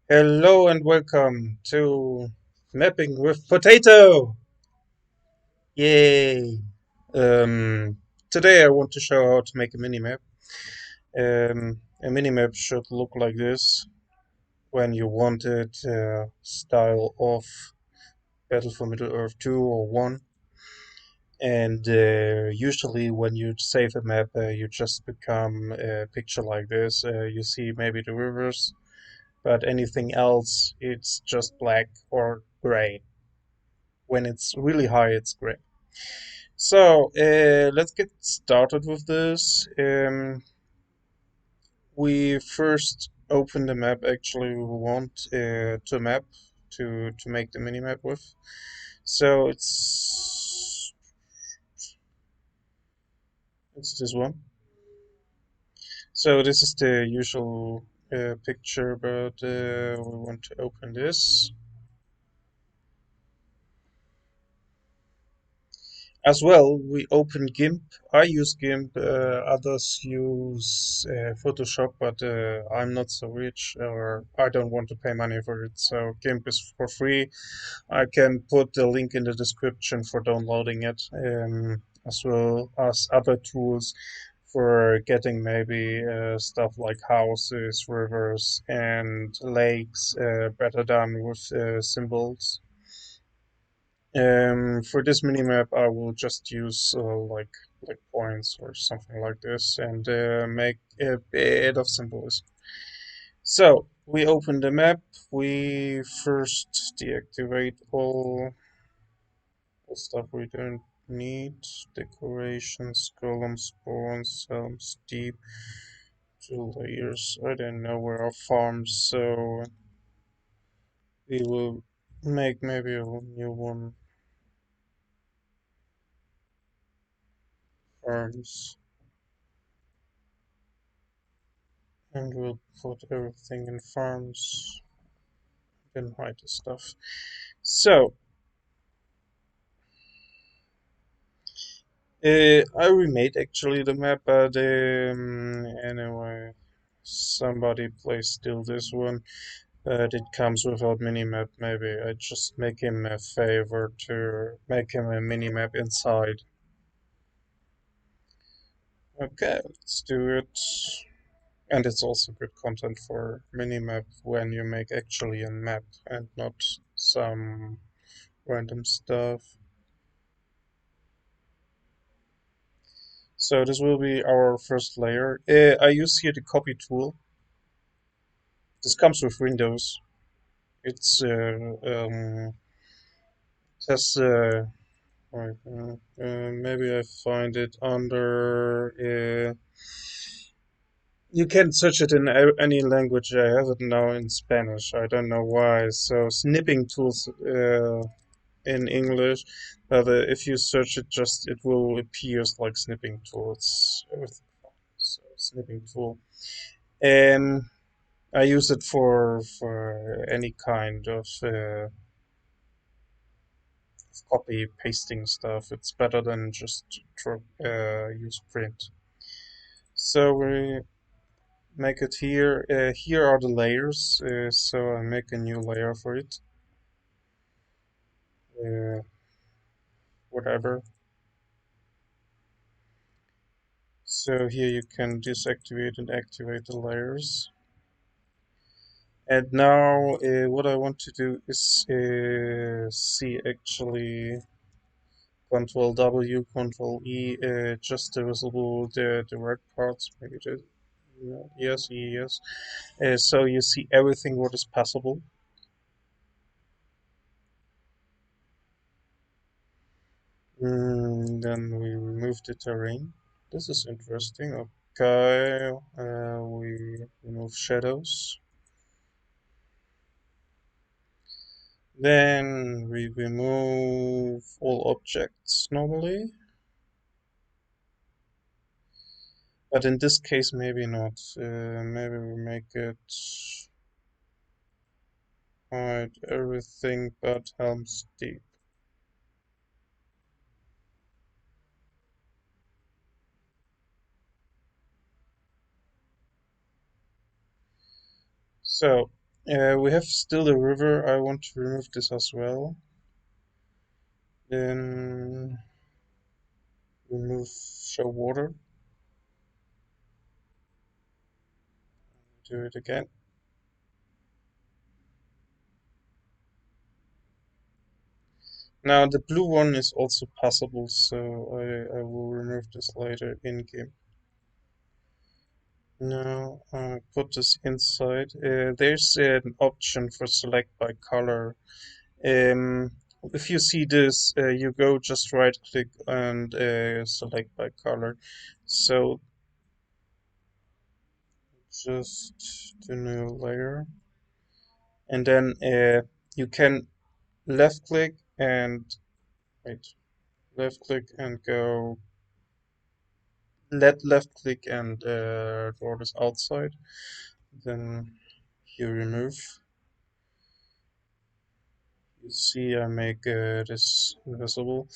Hello and welcome to Mapping with Potato! Yay! Um, Today I want to show how to make a minimap. A minimap should look like this when you want it, style of Battle for Middle-earth 2 or 1. And usually when you save a map, you just become a picture like this. You see maybe the rivers, but anything else, it's just black or gray. When it's really high, it's gray. So let's get started with this. We first open the map. Actually, we want to map to make the mini map with. So it's this one. So this is the usual picture, but we want to open this. As well, we open Gimp. I use Gimp, others use Photoshop, but I'm not so rich or I don't want to pay money for it. So Gimp is for free. I can put the link in the description for downloading it, as well as other tools for getting maybe stuff like houses, rivers, and lakes better done with symbols. For this minimap, I will just use like points or something like this and make a bit of symbolism. So we open the map. We first deactivate all stuff we don't need. Decorations, columns, spawns, helms, deep, two layers. I don't know where our farms, so we will make maybe a new one. Farms. And we'll put everything in farms, then hide the stuff. So, I remade actually the map, but anyway, somebody plays still this one, but it comes without minimap. Maybe I just make him a favor to make him a minimap inside. Okay, let's do it. And it's also good content for minimap when you make actually a map and not some random stuff. So this will be our first layer. I use here the copy tool. This comes with Windows. It's has right, maybe I find it under. You can search it in any language. I have it now in Spanish. I don't know why. So snipping tools in English, but if you search it, just it will appear like snipping tools. Everything. So snipping tool. Um, I use it for any kind of copy pasting stuff. It's better than just use print. So we make it here. Here are the layers. So I make a new layer for it. Uh, Whatever. So here you can deactivate and activate the layers. And now what I want to do is see actually Control W, Control E, just the visible the red parts. Maybe the yes, yes. So you see everything what is possible. Then we remove the terrain. This is interesting. Okay, we remove shadows. Then we remove all objects normally. But in this case, maybe not. Maybe we make it hide everything but Helm's Deep. So We have still the river. I want to remove this as well. Then remove show water. Do it again. Now the blue one is also possible, so I will remove this later in game. Now put this inside. There's an option for select by color. Um, if you see this, you go just right click and select by color. So just the new layer, and then you can left click and wait, left click and go left click and draw this outside. Then you remove. You see, I make this invisible.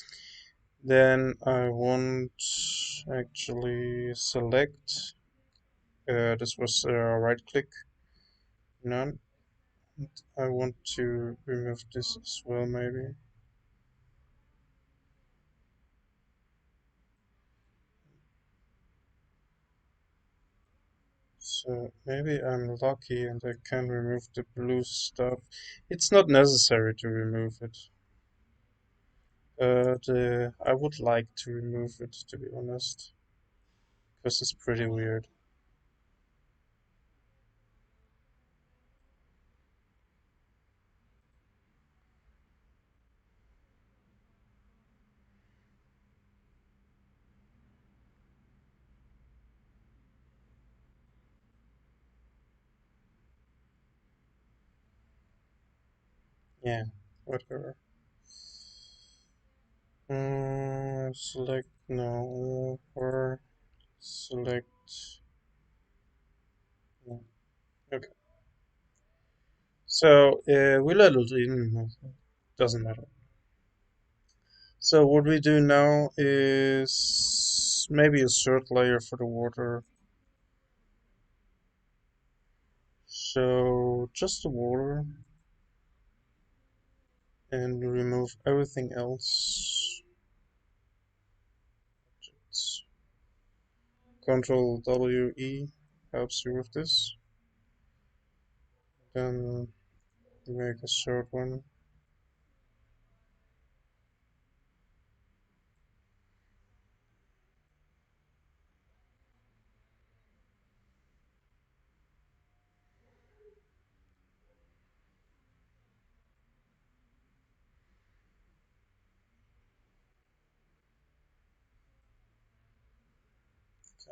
Then I want actually select. This was right click, none. And I want to remove this as well, maybe. So maybe I'm lucky and I can remove the blue stuff. It's not necessary to remove it. But I would like to remove it, to be honest, because it's pretty weird. Yeah, whatever. Select no or select no. Okay. So we let it in. Doesn't matter. So what we do now is maybe a third layer for the water. So just the water and remove everything else. Control W E helps you with this. Then make a third one.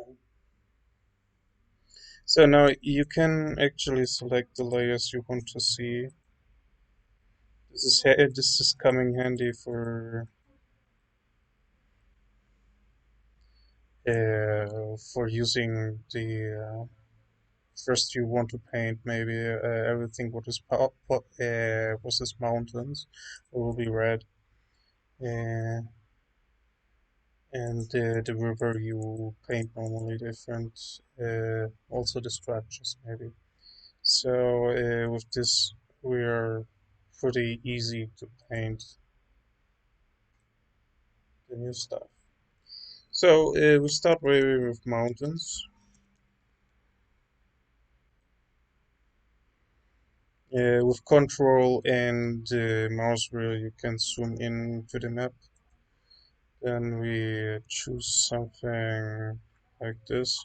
Okay. So now you can actually select the layers you want to see. This is coming handy for using the first you want to paint maybe everything what is mountains will be red, uh, and the river you paint normally different. Also the structures maybe. So with this we are pretty easy to paint the new stuff. So we start maybe with mountains. With control and mouse wheel, you can zoom in to the map. Then we choose something like this.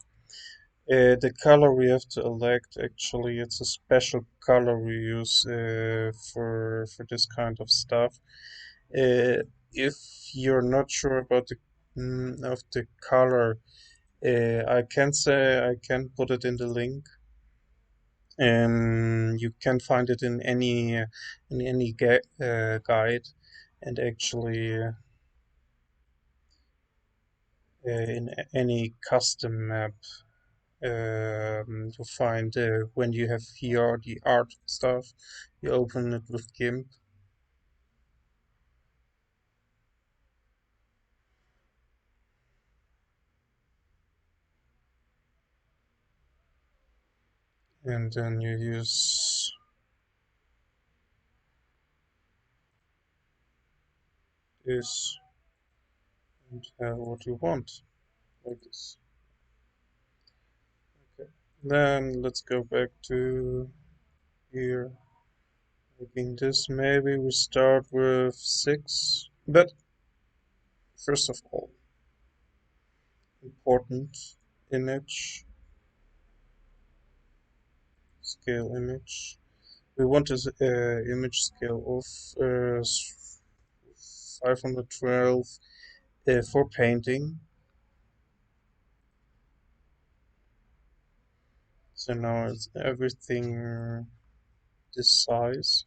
The color we have to elect, actually, it's a special color we use for this kind of stuff. If you're not sure about of the color, I can say I can put it in the link. You can find it in any guide, and actually in any custom map. You find when you have here the art stuff, you open it with Gimp, and then you use. this and have what you want, like this. Okay. Then let's go back to here. Making this, maybe we start with 6, but first of all, important image, scale image. We want this image scale of 512 for painting. So now it's everything this size.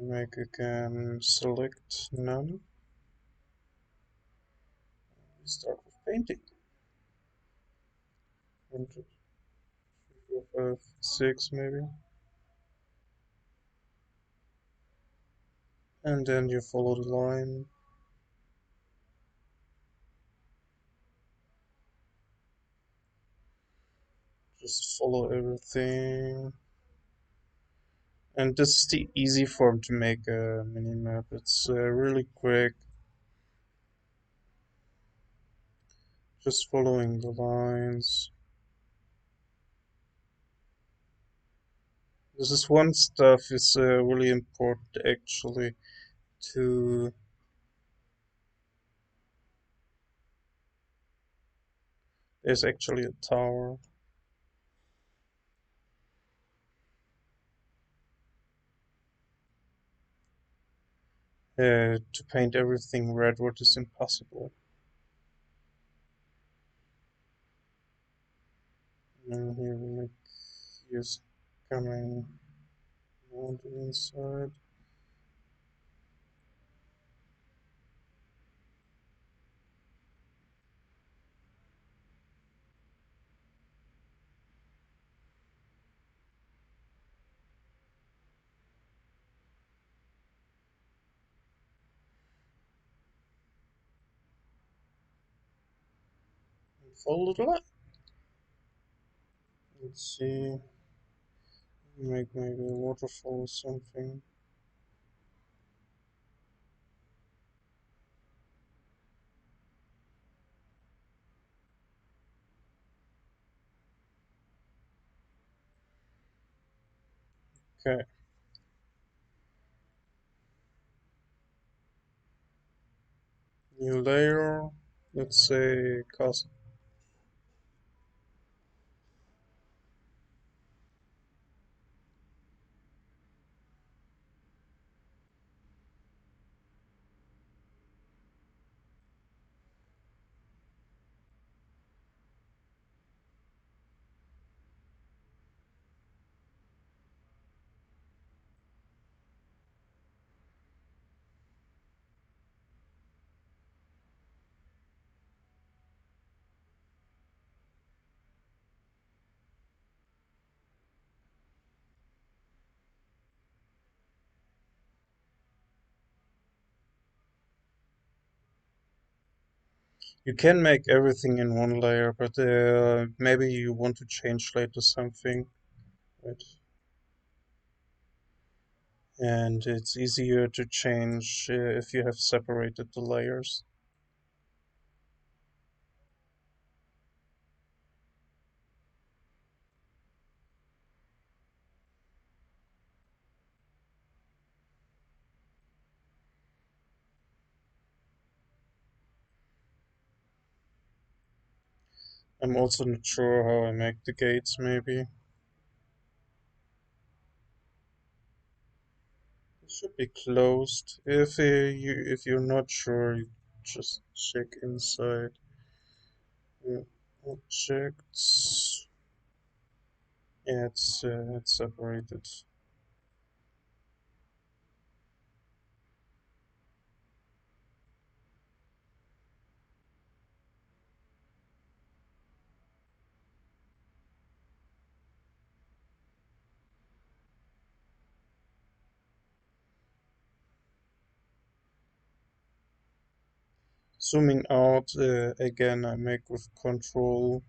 Make again select none. Start with painting. 1, 2, 3, 4, 5, 6 maybe. And then you follow the line. Just follow everything. And this is the easy form to make a mini map. It's really quick. Just following the lines. This is one stuff is really important actually to. There's actually a tower. To paint everything red, what is impossible. And here we make use coming mountain inside. And follow the line. Let's see. Make maybe a waterfall or something. Okay. New layer. Let's say castle. You can make everything in one layer, but maybe you want to change later something. Right? And it's easier to change if you have separated the layers. I'm also not sure how I make the gates, maybe. It should be closed. If you're not sure, you just check inside. Objects. Yeah, it's separated. Zooming out again, I make with Control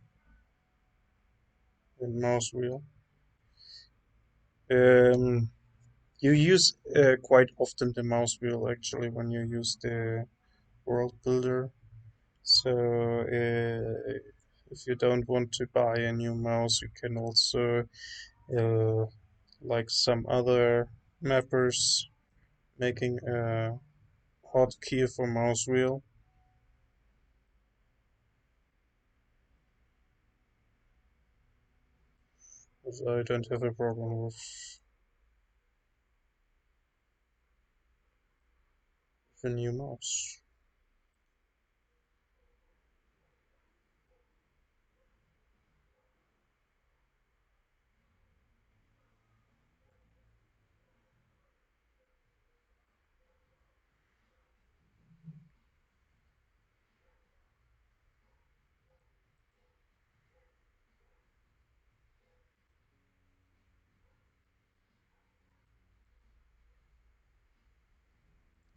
and mouse wheel. Um, you use quite often the mouse wheel actually when you use the Worldbuilder. So if you don't want to buy a new mouse, you can also, uh, like some other mappers, making a hotkey for mouse wheel. Because I don't have a problem with the new mouse.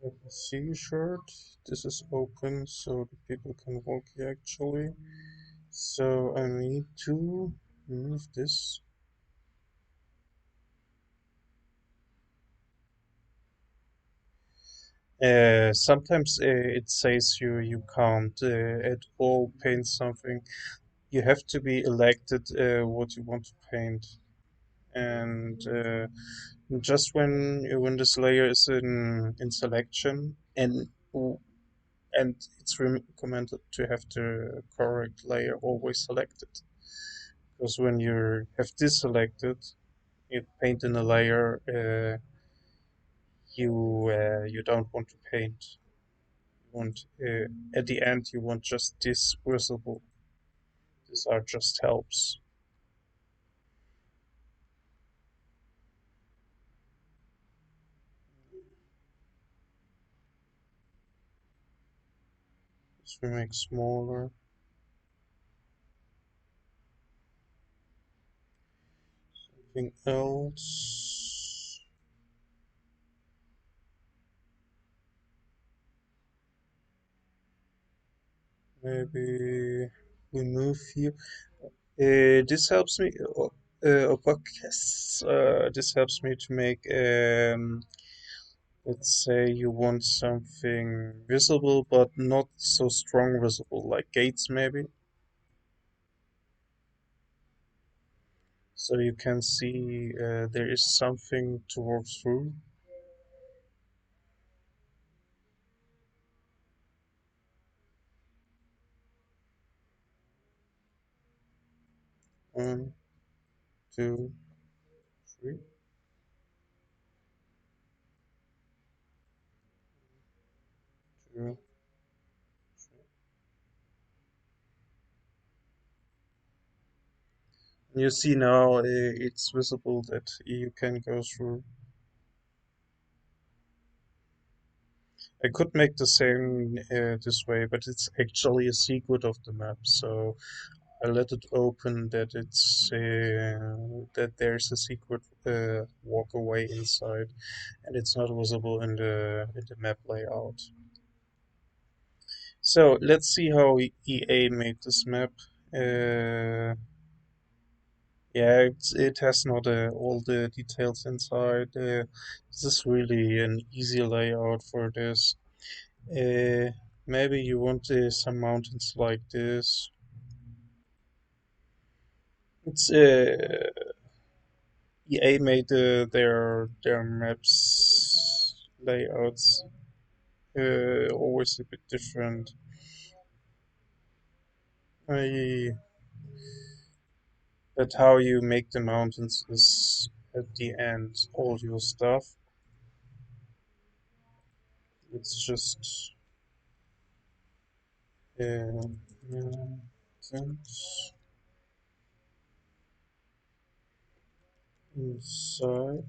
Let me see, shirt. This is open so the people can walk here actually. So I need to move this. Sometimes it says you can't at all paint something. You have to be elected what you want to paint, and just when this layer is in selection, and it's recommended to have the correct layer always selected, because when you have this selected, you paint in a layer you don't want to paint. You want at the end you want just this visible. These are just helps. So we make smaller. Something else. Maybe we move here. This helps me. Yes, this helps me to make. Let's say you want something visible, but not so strong visible, like gates maybe. So you can see there is something to walk through. 1, 2, 3. Two. You see now it's visible that you can go through. I could make the same this way, but it's actually a secret of the map, so I let it open that it's that there's a secret walkway inside, and it's not visible in the map layout. So let's see how EA made this map. Uh, yeah, it has not all the details inside. This is really an easy layout for this. Uh, Maybe you want some mountains like this. It's EA made their maps layouts always a bit different. I But how you make the mountains is at the end all your stuff. It's just mountains inside.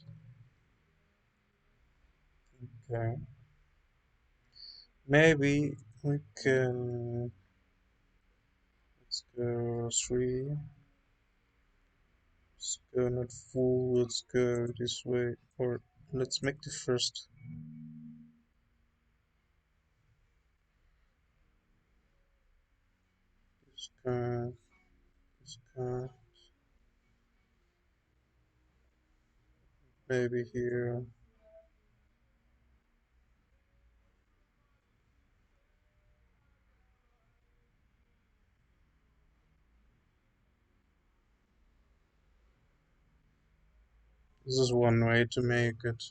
Okay, maybe we can. Let's go 3. Let's go not full. Let's go this way, or let's make the first. This guy, this guy. maybe here. This is one way to make it.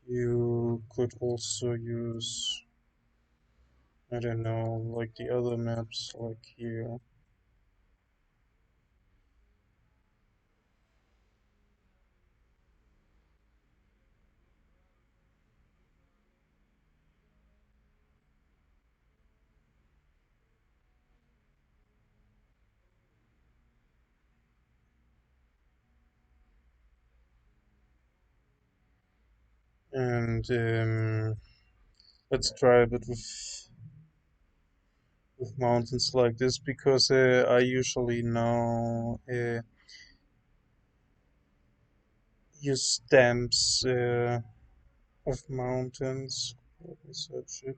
You could also use, I don't know, like the other maps, like here. And let's try a bit with mountains like this because I usually now use stamps of mountains. Let me search it.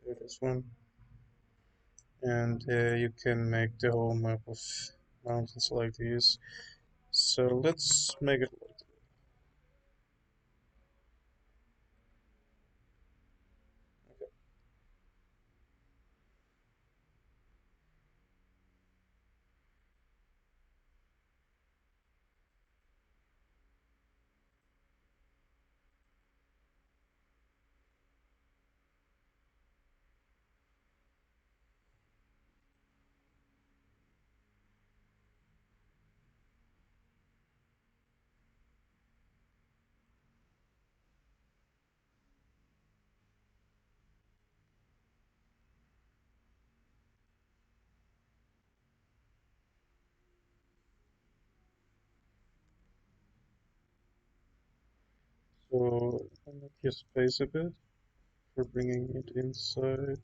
There is one. And you can make the whole map of mountains like this. So let's make it like so. I make your space a bit for bringing it inside.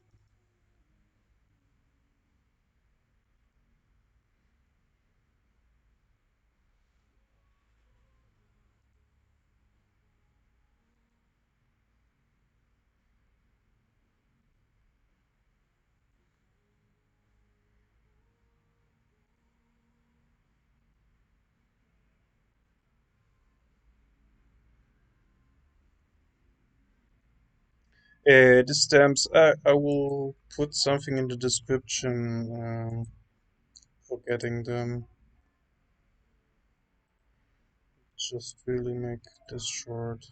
The stamps, I will put something in the description for getting them. Just really make this short.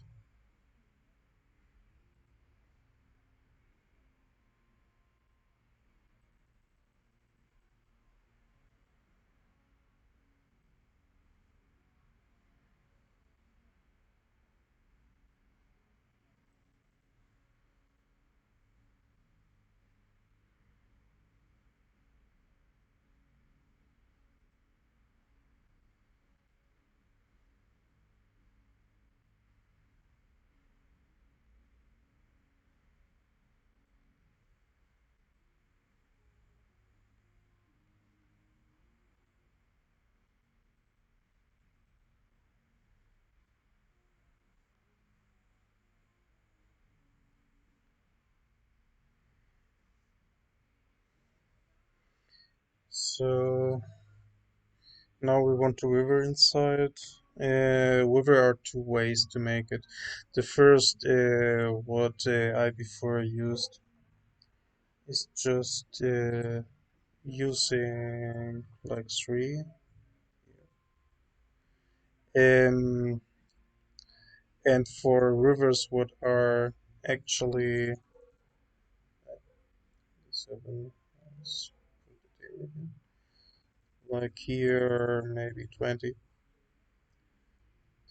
So now we want a river inside. River are two ways to make it. The first, what I before used, is just using like three. Um, and for rivers, what are actually seven, like here, maybe 20.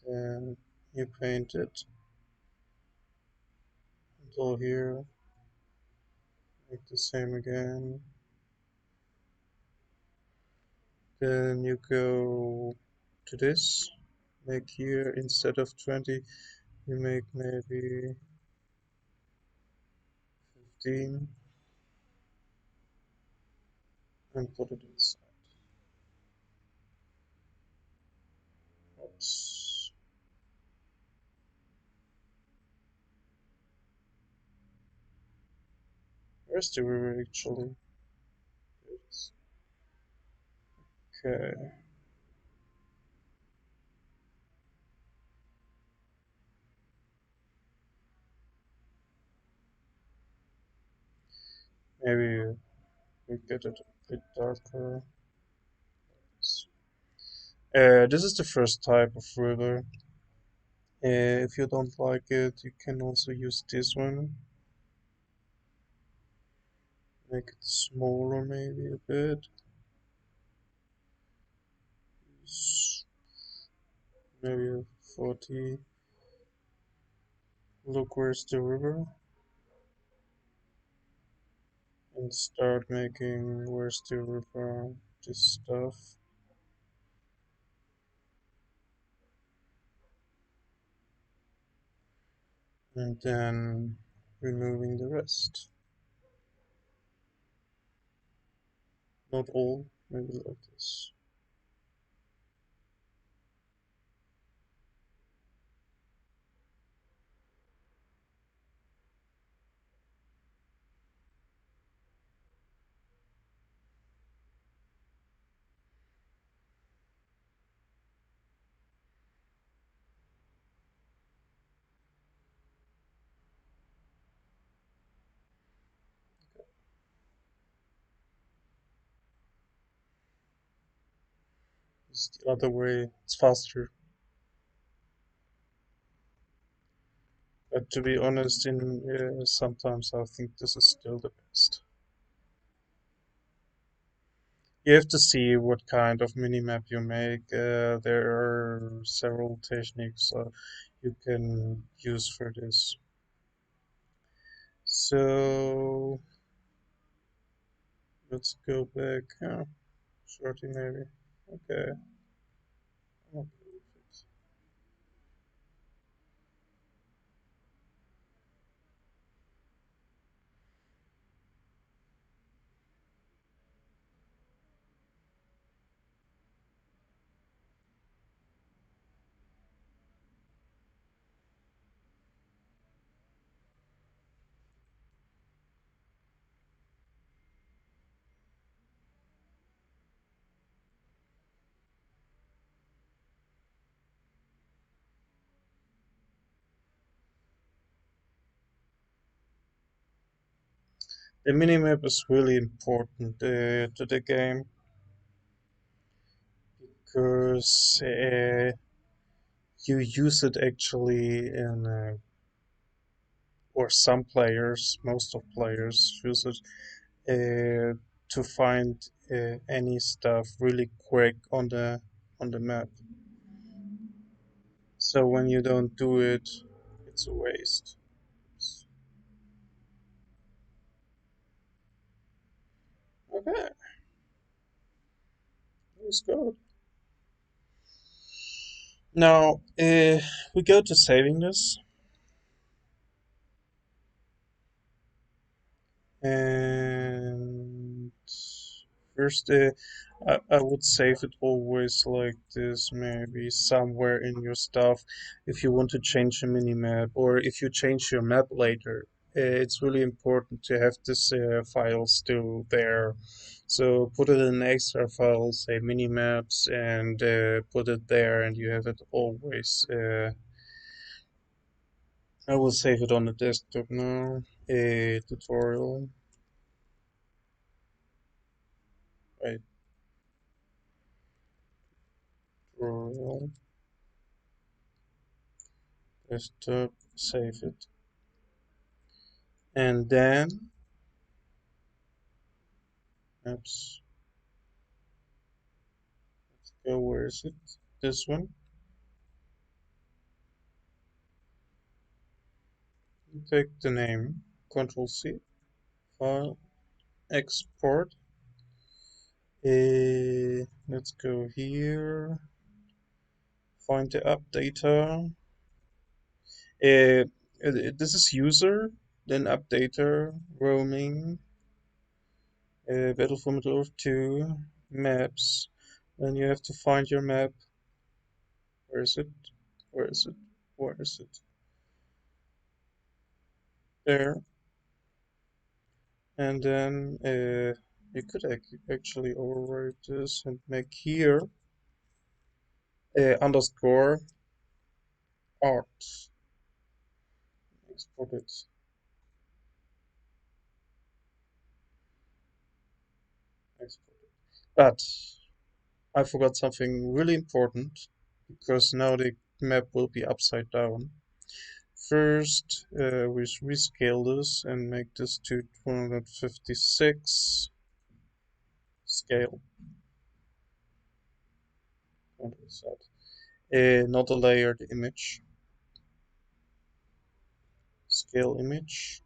Then you paint it until here, make the same again. Then you go to this, make here instead of 20, you make maybe 15 and put it inside. Oops. Where's the river actually? Okay. Maybe we get it a bit darker. This is the first type of river. If you don't like it, you can also use this one. Make it smaller maybe a bit. Maybe 40. Look, where's the river? And start making where's the river this stuff. And then removing the rest. Not all, maybe like this. It's the other way, it's faster. But to be honest, in sometimes I think this is still the best. You have to see what kind of minimap you make. There are several techniques you can use for this. So let's go back. Shorty maybe. Okay. Okay. The minimap is really important to the game because you use it actually in, or some players, most of players use it to find any stuff really quick on the map. So when you don't do it, it's a waste. Okay, let's go. Now we go to saving this, and first I would save it always like this, maybe somewhere in your stuff. If you want to change a minimap or if you change your map later, it's really important to have this file still there. So put it in an extra file, say minimaps, and put it there, and you have it always. I will save it on the desktop now. A tutorial. Wait, tutorial. Desktop. Save it. And then maps. Go, where is it? This one. Take the name. Control C. File. Export. Let's go here. Find the updater. This is user. Then updater. Roaming. Battlefield Middle Earth 2. Maps. Then you have to find your map. Where is it? Where is it? Where is it? There. And then You could actually overwrite this and make here underscore art. Export it. Export it. But I forgot something really important because now the map will be upside down. First, we rescale this and make this to 256 scale. What is that? Not a layered image. Scale image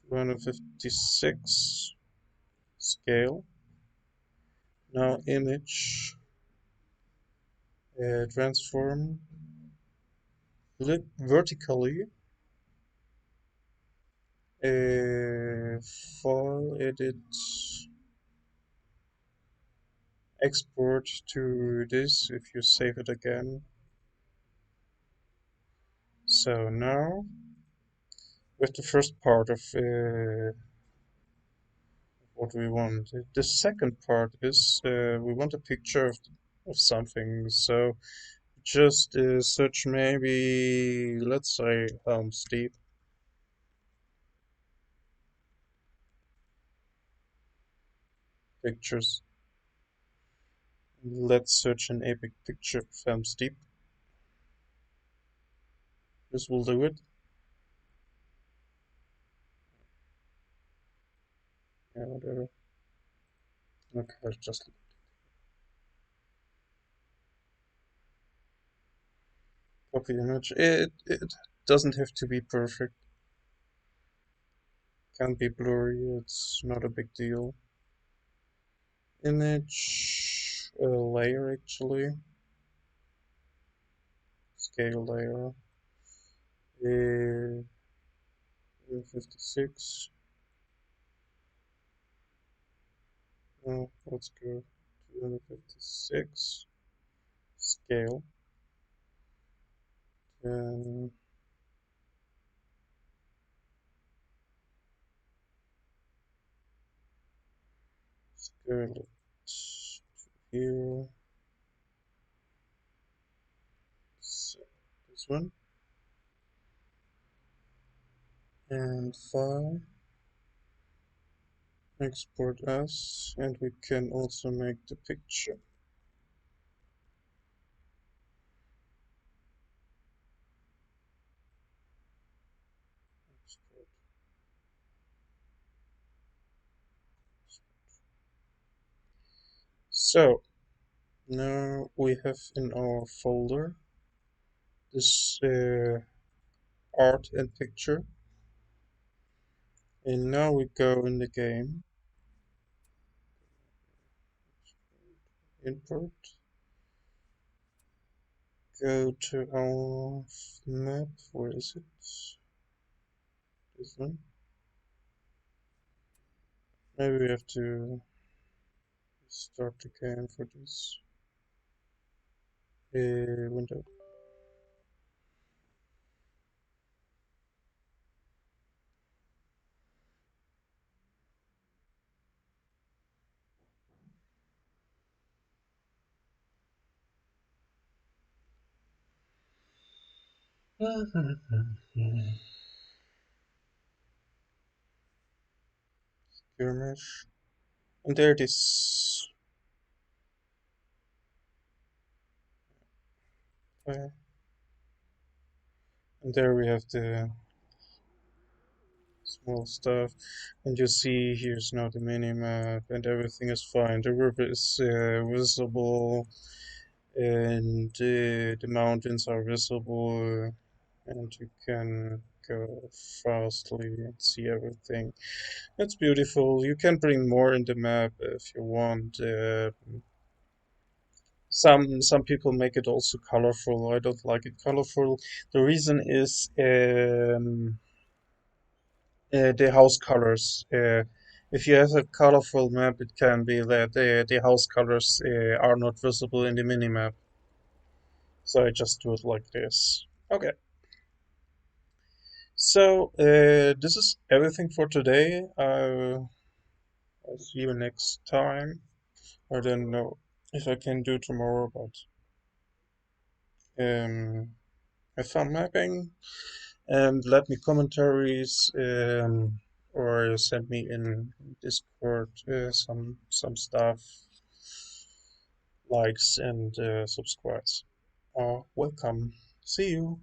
256 scale. Now image transform vertically. File edit export to this if you save it again. So now with the first part of what we want. The second part is we want a picture of something. So just search maybe, let's say, steep pictures. Let's search an epic picture of steep. This will do it. Yeah, whatever. Okay, just copy image. It doesn't have to be perfect. Can be blurry. It's not a big deal. Image layer actually. Scale layer. 56. Let's go 256 scale. Then scale it to here. So this one. And file. Export as. And we can also make the picture. Export. So now we have in our folder this art and picture. And now we go in the game, import, go to our map, where is it? This one. Maybe we have to start the game for this window. Skirmish. And there it is. And there we have the small stuff. And you see here's now the minimap and everything is fine. The river is visible and the mountains are visible and you can go fastly and see everything. It's beautiful. You can bring more in the map if you want. Some people make it also colorful. I don't like it colorful. The reason is the house colors. If you have a colorful map, it can be that the house colors are not visible in the minimap. So I just do it like this. Okay. So this is everything for today. I'll see you next time. I don't know if I can do tomorrow, but have fun mapping and let me commentaries or send me in Discord some stuff, likes and subscribes. Welcome. See you.